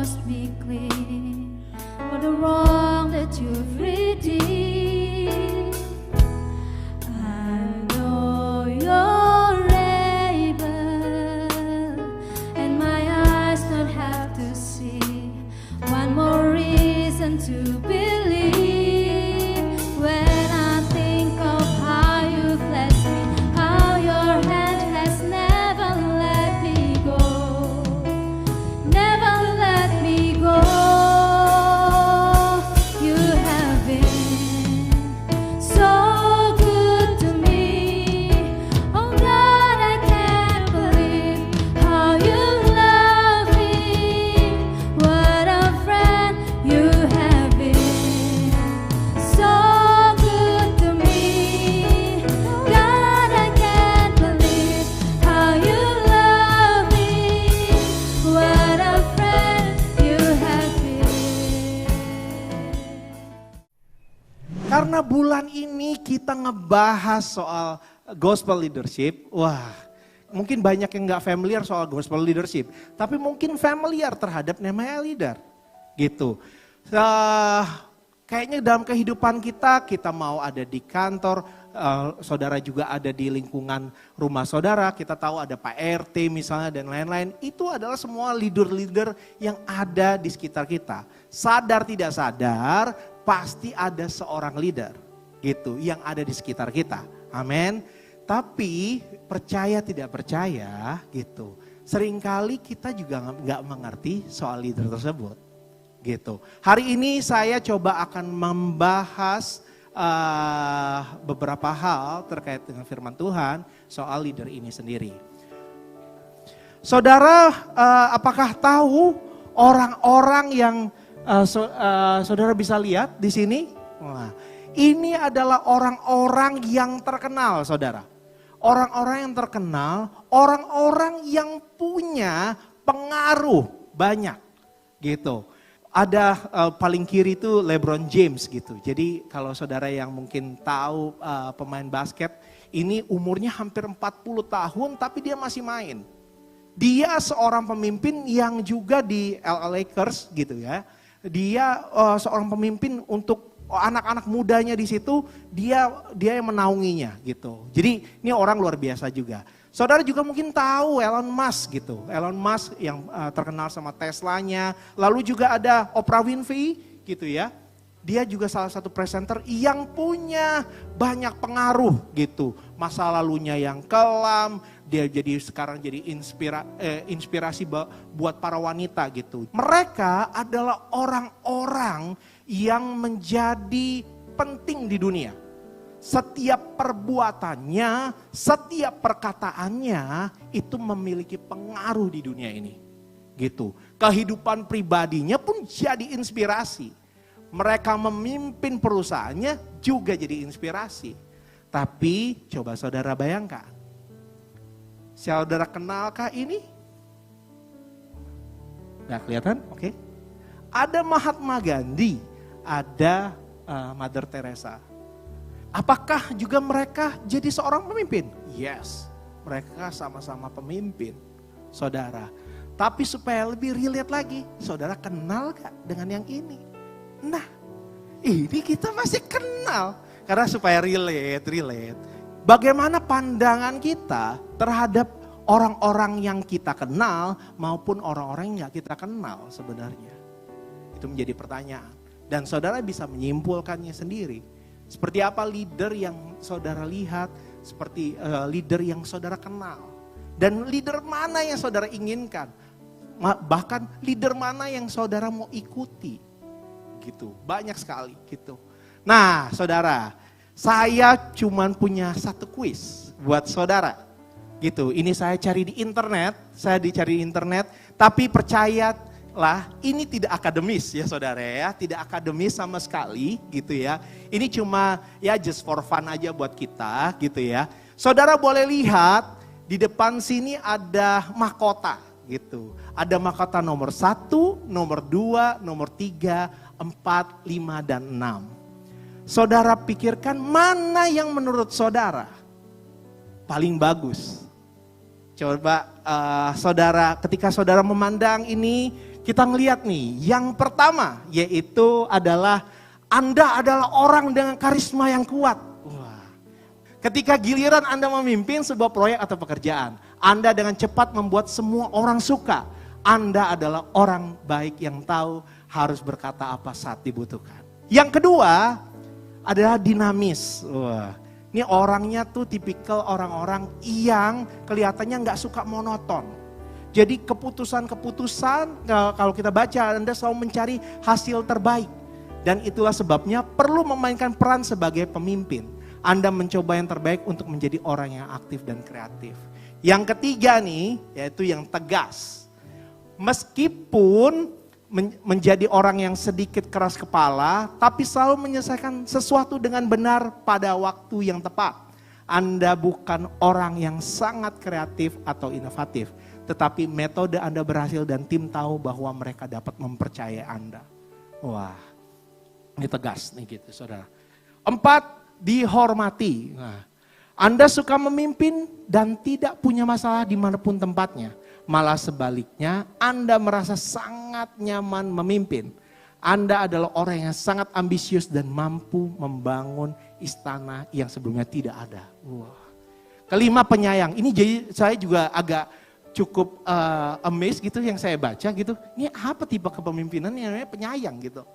wash me clean for the wrong that you've redeemed. I know you're able, and my eyes don't have to see one more reason to believe. When I think of how you blessed me, how your hand has never let me go, never let me go. You have been so good to me. Oh God, I can't believe how you love me. What a friend you have been. So good to me. God, I can't believe how you love me. What a friend you have been. Karena bulan ini kita ngebahas soal gospel leadership. Wah, mungkin banyak yang gak familiar soal gospel leadership. Tapi mungkin familiar terhadap namanya leader. Gitu. Kayaknya dalam kehidupan kita mau ada di kantor, saudara juga ada di lingkungan rumah saudara, kita tahu ada Pak RT misalnya dan lain-lain. Itu adalah semua leader-leader yang ada di sekitar kita. Sadar tidak sadar, pasti ada seorang leader gitu yang ada di sekitar kita. Amin. Tapi percaya tidak percaya gitu. Seringkali kita juga nggak mengerti soal leader tersebut. Gitu. Hari ini saya coba akan membahas beberapa hal terkait dengan firman Tuhan soal leader ini sendiri. Saudara, apakah tahu orang-orang yang saudara bisa lihat di sini? Wah, ini adalah orang-orang yang terkenal, saudara. Orang-orang yang terkenal, orang-orang yang punya pengaruh banyak, gitu. Ada paling kiri itu LeBron James gitu. Jadi kalau saudara yang mungkin tahu pemain basket, ini umurnya hampir 40 tahun tapi dia masih main. Dia seorang pemimpin yang juga di LA Lakers gitu ya. Dia seorang pemimpin untuk anak-anak mudanya di situ, dia yang menaunginya gitu. Jadi ini orang luar biasa juga. Saudara juga mungkin tahu Elon Musk gitu. Elon Musk yang terkenal sama Teslanya. Lalu juga ada Oprah Winfrey gitu ya. Dia juga salah satu presenter yang punya banyak pengaruh gitu. Masa lalunya yang kelam, dia sekarang jadi inspirasi buat para wanita gitu. Mereka adalah orang-orang yang menjadi penting di dunia. Setiap perbuatannya, setiap perkataannya itu memiliki pengaruh di dunia ini. Gitu. Kehidupan pribadinya pun jadi inspirasi. Mereka memimpin perusahaannya juga jadi inspirasi. Tapi coba saudara bayangkan. Saudara kenalkah ini? Nggak kelihatan? Oke. Ada Mahatma Gandhi, ada Mother Teresa. Apakah juga mereka jadi seorang pemimpin? Yes, mereka sama-sama pemimpin, saudara. Tapi supaya lebih relate lagi, saudara kenal gak dengan yang ini? Nah, ini kita masih kenal. Karena supaya relate. Bagaimana pandangan kita terhadap orang-orang yang kita kenal maupun orang-orang yang gak kita kenal sebenarnya. Itu menjadi pertanyaan. Dan saudara bisa menyimpulkannya sendiri. Seperti apa leader yang saudara lihat, seperti leader yang saudara kenal. Dan leader mana yang saudara inginkan. Bahkan leader mana yang saudara mau ikuti. Gitu, banyak sekali gitu. Nah saudara, saya cuman punya satu kuis buat saudara. Gitu, ini saya cari di internet, tapi percayalah ini tidak akademis ya saudara ya, tidak akademis sama sekali gitu ya. Ini cuma ya just for fun aja buat kita gitu ya. Saudara boleh lihat di depan sini ada mahkota gitu. Ada mahkota nomor 1, nomor 2, nomor 3, 4, 5, dan 6. Saudara pikirkan mana yang menurut saudara paling bagus. Coba saudara, ketika saudara memandang ini, kita ngeliat nih, yang pertama yaitu adalah Anda adalah orang dengan karisma yang kuat. Wah. Ketika giliran Anda memimpin sebuah proyek atau pekerjaan, Anda dengan cepat membuat semua orang suka. Anda adalah orang baik yang tahu harus berkata apa saat dibutuhkan. Yang kedua adalah dinamis. Wah. Ini orangnya tuh tipikal orang-orang yang kelihatannya nggak suka monoton. Jadi keputusan-keputusan kalau kita baca Anda selalu mencari hasil terbaik. Dan itulah sebabnya perlu memainkan peran sebagai pemimpin. Anda mencoba yang terbaik untuk menjadi orang yang aktif dan kreatif. Yang ketiga nih yaitu yang tegas. Meskipun menjadi orang yang sedikit keras kepala tapi selalu menyelesaikan sesuatu dengan benar pada waktu yang tepat. Anda bukan orang yang sangat kreatif atau inovatif. Tetapi metode Anda berhasil dan tim tahu bahwa mereka dapat mempercayai Anda. Wah, ini tegas nih gitu saudara. 4, dihormati. Nah, Anda suka memimpin dan tidak punya masalah dimanapun tempatnya. Malah sebaliknya Anda merasa sangat nyaman memimpin. Anda adalah orang yang sangat ambisius dan mampu membangun istana yang sebelumnya tidak ada. Wah. Kelima, penyayang. Ini jadi saya juga agak cukup amazed gitu yang saya baca gitu. Ini apa tipe kepemimpinan yang namanya penyayang gitu.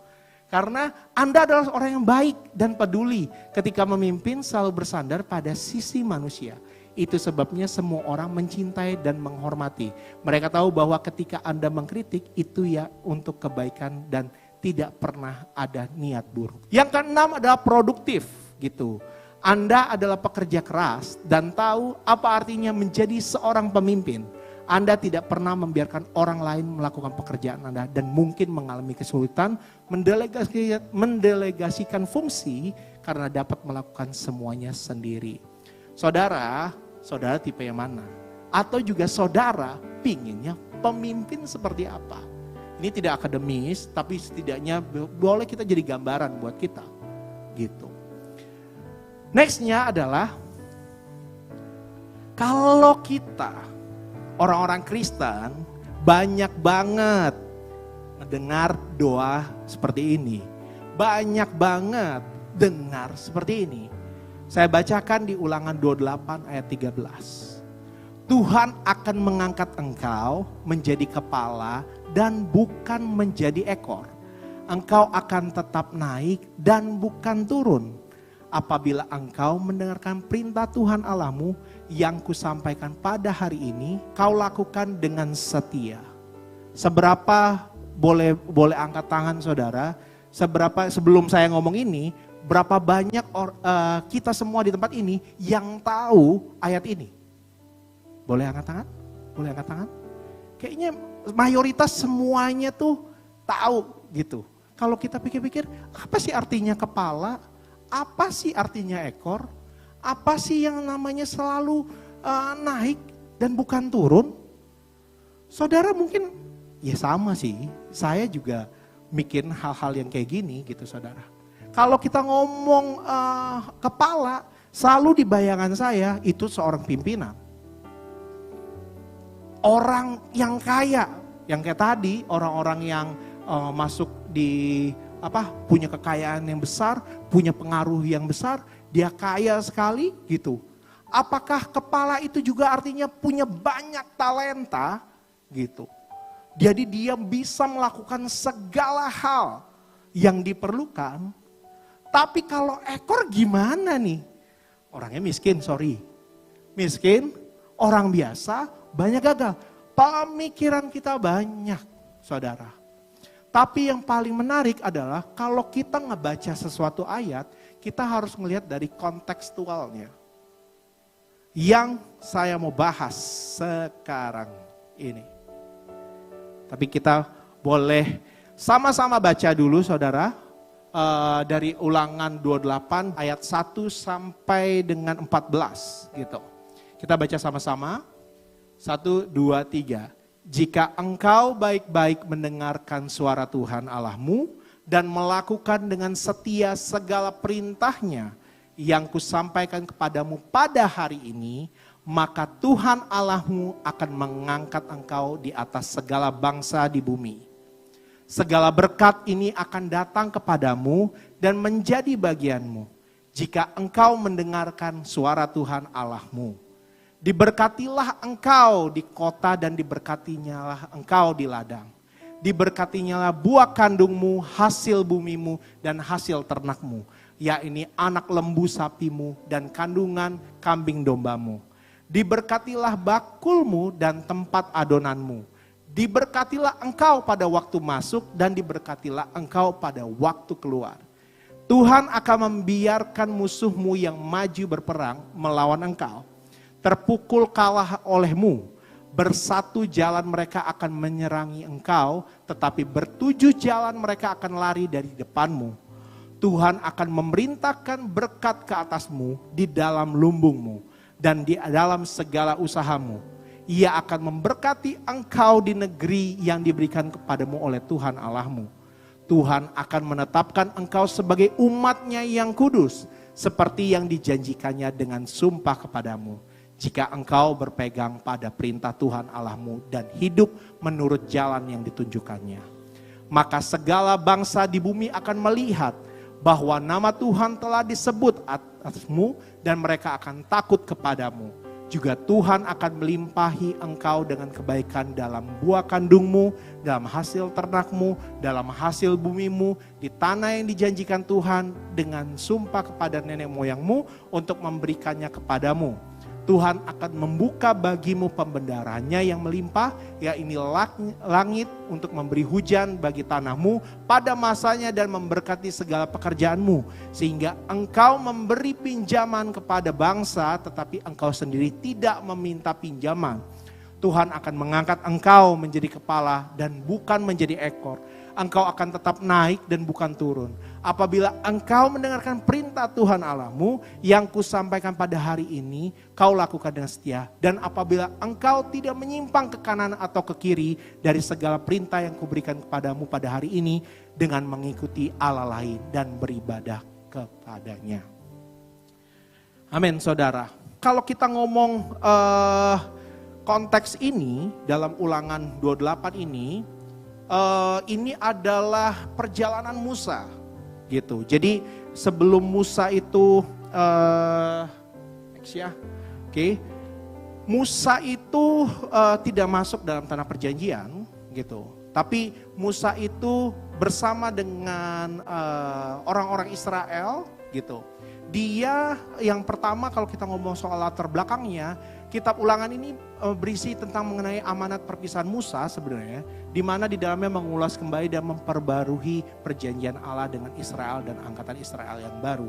Karena Anda adalah orang yang baik dan peduli. Ketika memimpin selalu bersandar pada sisi manusia. Itu sebabnya semua orang mencintai dan menghormati. Mereka tahu bahwa ketika Anda mengkritik itu ya untuk kebaikan dan tidak pernah ada niat buruk. Yang keenam adalah produktif gitu. Anda adalah pekerja keras dan tahu apa artinya menjadi seorang pemimpin. Anda tidak pernah membiarkan orang lain melakukan pekerjaan Anda dan mungkin mengalami kesulitan mendelegasikan fungsi karena dapat melakukan semuanya sendiri. Saudara tipe yang mana? Atau juga saudara pinginnya pemimpin seperti apa? Ini tidak akademis tapi setidaknya boleh kita jadi gambaran buat kita. Gitu. Nextnya adalah kalau kita orang-orang Kristen banyak banget mendengar doa seperti ini. Banyak banget dengar seperti ini. Saya bacakan di Ulangan 28 ayat 13. Tuhan akan mengangkat engkau menjadi kepala dan bukan menjadi ekor. Engkau akan tetap naik dan bukan turun. Apabila engkau mendengarkan perintah Tuhan Allahmu yang kusampaikan pada hari ini, kau lakukan dengan setia. Seberapa boleh angkat tangan saudara, seberapa sebelum saya ngomong ini, berapa banyak kita semua di tempat ini yang tahu ayat ini? Boleh angkat tangan? Boleh angkat tangan? Kayaknya mayoritas semuanya tuh tahu gitu. Kalau kita pikir-pikir, apa sih artinya kepala? Apa sih artinya ekor? Apa sih yang namanya selalu naik dan bukan turun? Saudara mungkin ya sama sih. Saya juga mikirin hal-hal yang kayak gini gitu saudara. Kalau kita ngomong kepala, selalu di bayangan saya itu seorang pimpinan. Orang yang kaya, yang kayak tadi orang-orang yang masuk di punya kekayaan yang besar, punya pengaruh yang besar, dia kaya sekali gitu. Apakah kepala itu juga artinya punya banyak talenta gitu. Jadi dia bisa melakukan segala hal yang diperlukan. Tapi kalau ekor gimana nih? Orangnya miskin, miskin, orang biasa, banyak gagal. Pemikiran kita banyak, saudara. Tapi yang paling menarik adalah kalau kita ngebaca sesuatu ayat, kita harus melihat dari kontekstualnya. Yang saya mau bahas sekarang ini. Tapi kita boleh sama-sama baca dulu saudara. Dari Ulangan 28 ayat 1 sampai dengan 14 gitu. Kita baca sama-sama. 1, 2, 3. Jika engkau baik-baik mendengarkan suara Tuhan Allahmu dan melakukan dengan setia segala perintahnya yang kusampaikan kepadamu pada hari ini, maka Tuhan Allahmu akan mengangkat engkau di atas segala bangsa di bumi. Segala berkat ini akan datang kepadamu dan menjadi bagianmu jika engkau mendengarkan suara Tuhan Allahmu. Diberkatilah engkau di kota dan diberkatinyalah engkau di ladang. Diberkatinyalah buah kandungmu, hasil bumimu dan hasil ternakmu, yakni anak lembu sapimu dan kandungan kambing dombamu. Diberkatilah bakulmu dan tempat adonanmu. Diberkatilah engkau pada waktu masuk dan diberkatilah engkau pada waktu keluar. Tuhan akan membiarkan musuhmu yang maju berperang melawan engkau terpukul kalah olehmu. Bersatu jalan mereka akan menyerangi engkau, tetapi bertujuh jalan mereka akan lari dari depanmu. Tuhan akan memerintahkan berkat ke atasmu di dalam lumbungmu dan di dalam segala usahamu. Ia akan memberkati engkau di negeri yang diberikan kepadamu oleh Tuhan Allahmu. Tuhan akan menetapkan engkau sebagai umat-Nya yang kudus, seperti yang dijanjikannya dengan sumpah kepadamu. Jika engkau berpegang pada perintah Tuhan Allahmu dan hidup menurut jalan yang ditunjukkannya. Maka segala bangsa di bumi akan melihat bahwa nama Tuhan telah disebut atasmu dan mereka akan takut kepadamu. Juga Tuhan akan melimpahi engkau dengan kebaikan dalam buah kandungmu, dalam hasil ternakmu, dalam hasil bumimu, di tanah yang dijanjikan Tuhan dengan sumpah kepada nenek moyangmu untuk memberikannya kepadamu. Tuhan akan membuka bagimu pembendarannya yang melimpah, yaitu langit untuk memberi hujan bagi tanahmu pada masanya dan memberkati segala pekerjaanmu. Sehingga engkau memberi pinjaman kepada bangsa, tetapi engkau sendiri tidak meminta pinjaman. Tuhan akan mengangkat engkau menjadi kepala dan bukan menjadi ekor. Engkau akan tetap naik dan bukan turun. Apabila engkau mendengarkan perintah Tuhan Allahmu yang kusampaikan pada hari ini, kau lakukan dengan setia. Dan apabila engkau tidak menyimpang ke kanan atau ke kiri dari segala perintah yang kuberikan kepadamu pada hari ini dengan mengikuti Allah lain dan beribadah kepadanya. Amin, saudara. Kalau kita ngomong konteks ini dalam Ulangan 28 ini adalah perjalanan Musa gitu. Jadi sebelum Musa itu Musa itu tidak masuk dalam tanah perjanjian gitu. Tapi Musa itu bersama dengan orang-orang Israel gitu. Dia yang pertama kalau kita ngomong soal latar belakangnya, kitab Ulangan ini berisi tentang mengenai amanat perpisahan Musa sebenarnya, di mana di dalamnya mengulas kembali dan memperbarui perjanjian Allah dengan Israel dan angkatan Israel yang baru.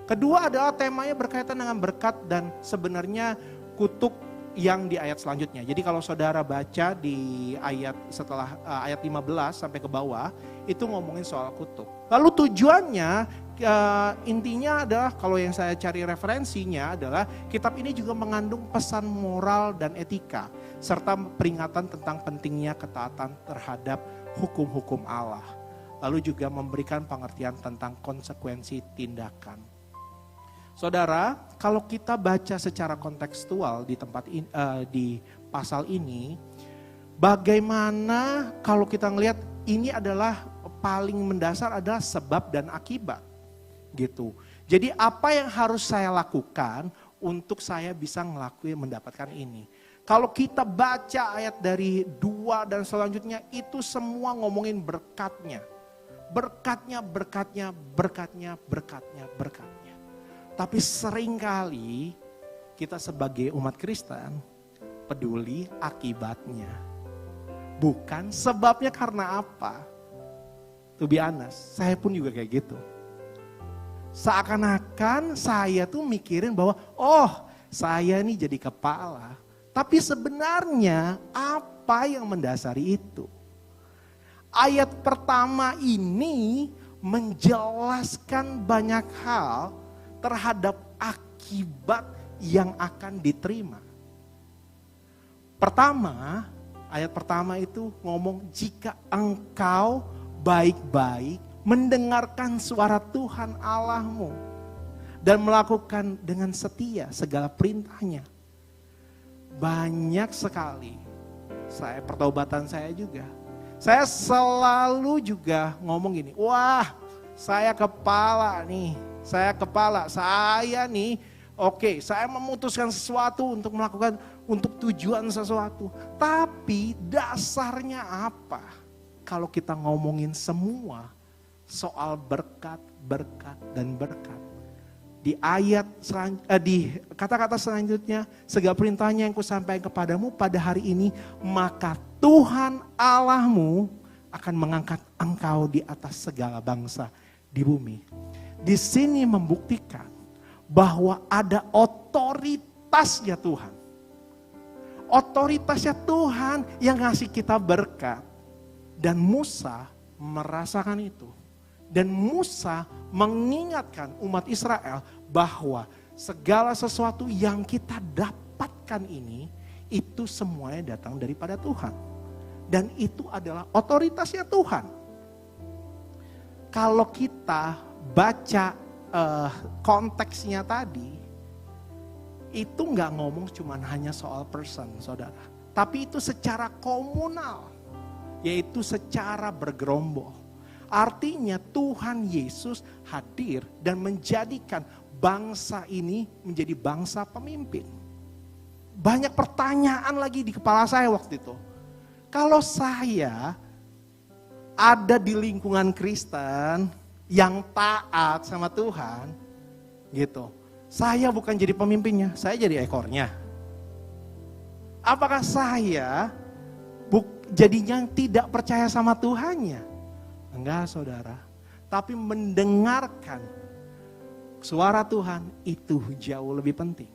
Kedua adalah temanya berkaitan dengan berkat dan sebenarnya kutuk yang di ayat selanjutnya. Jadi kalau saudara baca di ayat setelah ayat 15 sampai ke bawah, itu ngomongin soal kutuk. Lalu tujuannya intinya adalah, kalau yang saya cari referensinya adalah kitab ini juga mengandung pesan moral dan etika serta peringatan tentang pentingnya ketaatan terhadap hukum-hukum Allah. Lalu juga memberikan pengertian tentang konsekuensi tindakan. Saudara, kalau kita baca secara kontekstual di di pasal ini, bagaimana kalau kita ngelihat ini adalah paling mendasar adalah sebab dan akibat. Gitu. Jadi apa yang harus saya lakukan untuk saya bisa mendapatkan ini. Kalau kita baca ayat dari 2 dan selanjutnya, itu semua ngomongin berkatnya. Berkatnya, berkatnya, berkatnya, berkatnya, berkatnya. Tapi seringkali kita sebagai umat Kristen peduli akibatnya. Bukan sebabnya karena apa. To be honest, saya pun juga kayak gitu. Seakan-akan saya tuh mikirin bahwa saya ini jadi kepala. Tapi sebenarnya apa yang mendasari itu? Ayat pertama ini menjelaskan banyak hal terhadap akibat yang akan diterima. Pertama, ayat pertama itu ngomong jika engkau baik-baik mendengarkan suara Tuhan Allahmu dan melakukan dengan setia segala perintahnya. Banyak sekali, pertaubatan saya juga. Saya selalu juga ngomong gini, wah saya kepala nih, saya nih, oke, saya memutuskan sesuatu untuk melakukan, untuk tujuan sesuatu. Tapi dasarnya apa? Kalau kita ngomongin semua soal berkat, dan berkat. Di di kata-kata selanjutnya, segala perintahnya yang kusampaikan kepadamu pada hari ini, maka Tuhan Allahmu akan mengangkat engkau di atas segala bangsa di bumi. Di sini membuktikan bahwa ada otoritasnya Tuhan. Otoritasnya Tuhan yang ngasih kita berkat. Dan Musa merasakan itu. Dan Musa mengingatkan umat Israel bahwa segala sesuatu yang kita dapatkan ini, itu semuanya datang daripada Tuhan. Dan itu adalah otoritasnya Tuhan. Kalau kita baca konteksnya tadi, itu nggak ngomong cuma hanya soal person, saudara. Tapi itu secara komunal, yaitu secara bergerombol. Artinya Tuhan Yesus hadir dan menjadikan bangsa ini menjadi bangsa pemimpin. Banyak pertanyaan lagi di kepala saya waktu itu. Kalau saya ada di lingkungan Kristen yang taat sama Tuhan, gitu. Saya bukan jadi pemimpinnya, saya jadi ekornya. Apakah saya jadinya tidak percaya sama Tuhannya? Enggak, saudara. Tapi mendengarkan suara Tuhan itu jauh lebih penting.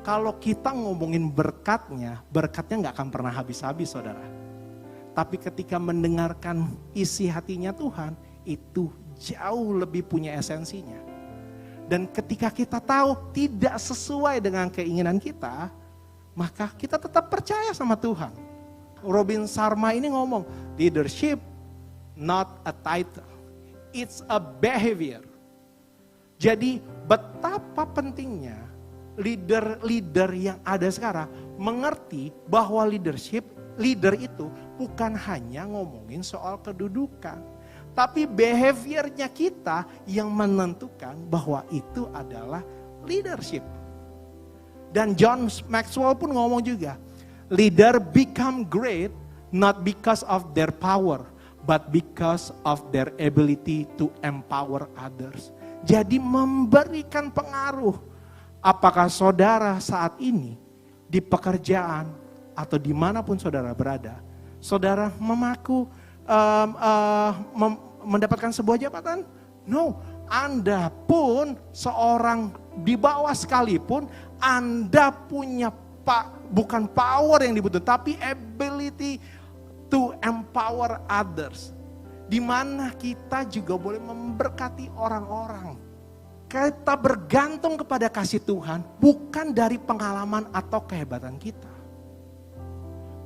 Kalau kita ngomongin berkatnya nggak akan pernah habis-habis, saudara. Tapi ketika mendengarkan isi hatinya Tuhan, itu jauh lebih punya esensinya. Dan ketika kita tahu tidak sesuai dengan keinginan kita, maka kita tetap percaya sama Tuhan. Robin Sharma ini ngomong, leadership not a title, it's a behavior. Jadi betapa pentingnya leader yang ada sekarang mengerti bahwa leader itu bukan hanya ngomongin soal kedudukan. Tapi behaviornya kita yang menentukan bahwa itu adalah leadership. Dan John Maxwell pun ngomong juga, leader become great not because of their power, but because of their ability to empower others. Jadi memberikan pengaruh. Apakah saudara saat ini di pekerjaan atau dimanapun saudara berada, saudara mendapatkan sebuah jabatan? No, Anda pun seorang di bawah sekalipun, Anda punya bukan power yang dibutuhkan, tapi ability to empower others. Di mana kita juga boleh memberkati orang-orang. Kita bergantung kepada kasih Tuhan, bukan dari pengalaman atau kehebatan kita.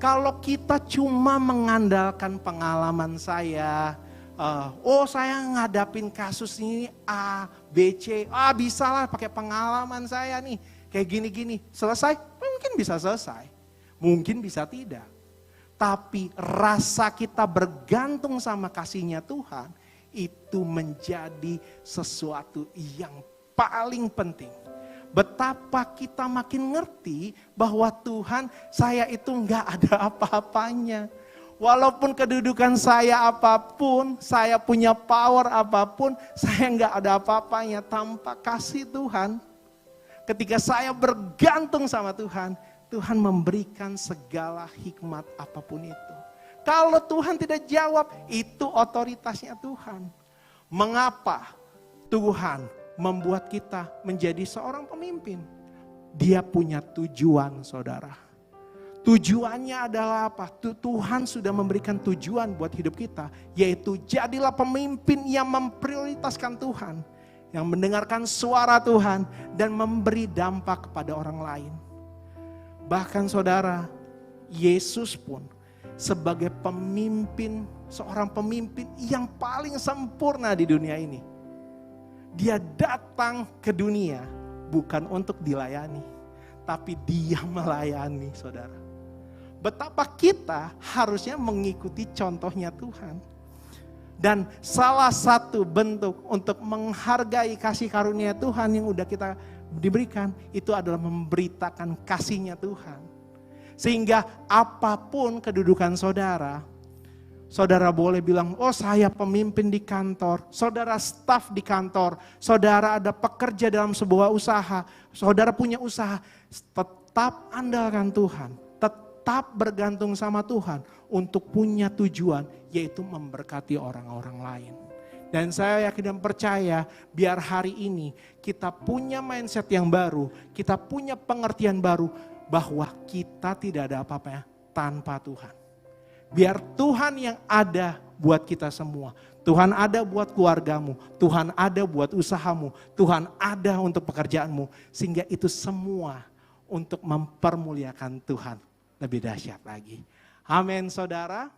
Kalau kita cuma mengandalkan pengalaman saya, saya ngadapin kasus ini A, B, C, bisalah pakai pengalaman saya nih, kayak gini-gini, selesai? Mungkin bisa selesai, mungkin bisa tidak. Tapi rasa kita bergantung sama kasihnya Tuhan, itu menjadi sesuatu yang paling penting. Betapa kita makin ngerti bahwa Tuhan, saya itu gak ada apa-apanya. Walaupun kedudukan saya apapun, saya punya power apapun, saya gak ada apa-apanya tanpa kasih Tuhan. Ketika saya bergantung sama Tuhan, Tuhan memberikan segala hikmat apapun itu. Kalau Tuhan tidak jawab, itu otoritasnya Tuhan. Mengapa Tuhan membuat kita menjadi seorang pemimpin? Dia punya tujuan, saudara. Tujuannya adalah apa? Tuhan sudah memberikan tujuan buat hidup kita, yaitu jadilah pemimpin yang memprioritaskan Tuhan, yang mendengarkan suara Tuhan dan memberi dampak kepada orang lain. Bahkan saudara, Yesus pun sebagai pemimpin, seorang pemimpin yang paling sempurna di dunia ini. Dia datang ke dunia bukan untuk dilayani, tapi dia melayani, saudara. betapa kita harusnya mengikuti contohnya Tuhan. Dan salah satu bentuk untuk menghargai kasih karunia Tuhan yang udah kita diberikan, itu adalah memberitakan kasihnya Tuhan. Sehingga apapun kedudukan saudara, saudara boleh bilang, oh saya pemimpin di kantor, saudara staf di kantor, saudara ada pekerja dalam sebuah usaha, saudara punya usaha, tetap andalkan Tuhan, tetap bergantung sama Tuhan untuk punya tujuan, yaitu memberkati orang-orang lain. Dan saya yakin dan percaya, biar hari ini kita punya mindset yang baru, kita punya pengertian baru, bahwa kita tidak ada apa-apa tanpa Tuhan. Biar Tuhan yang ada buat kita semua. Tuhan ada buat keluargamu, Tuhan ada buat usahamu, Tuhan ada untuk pekerjaanmu. Sehingga itu semua untuk mempermuliakan Tuhan lebih dahsyat lagi. Amin saudara.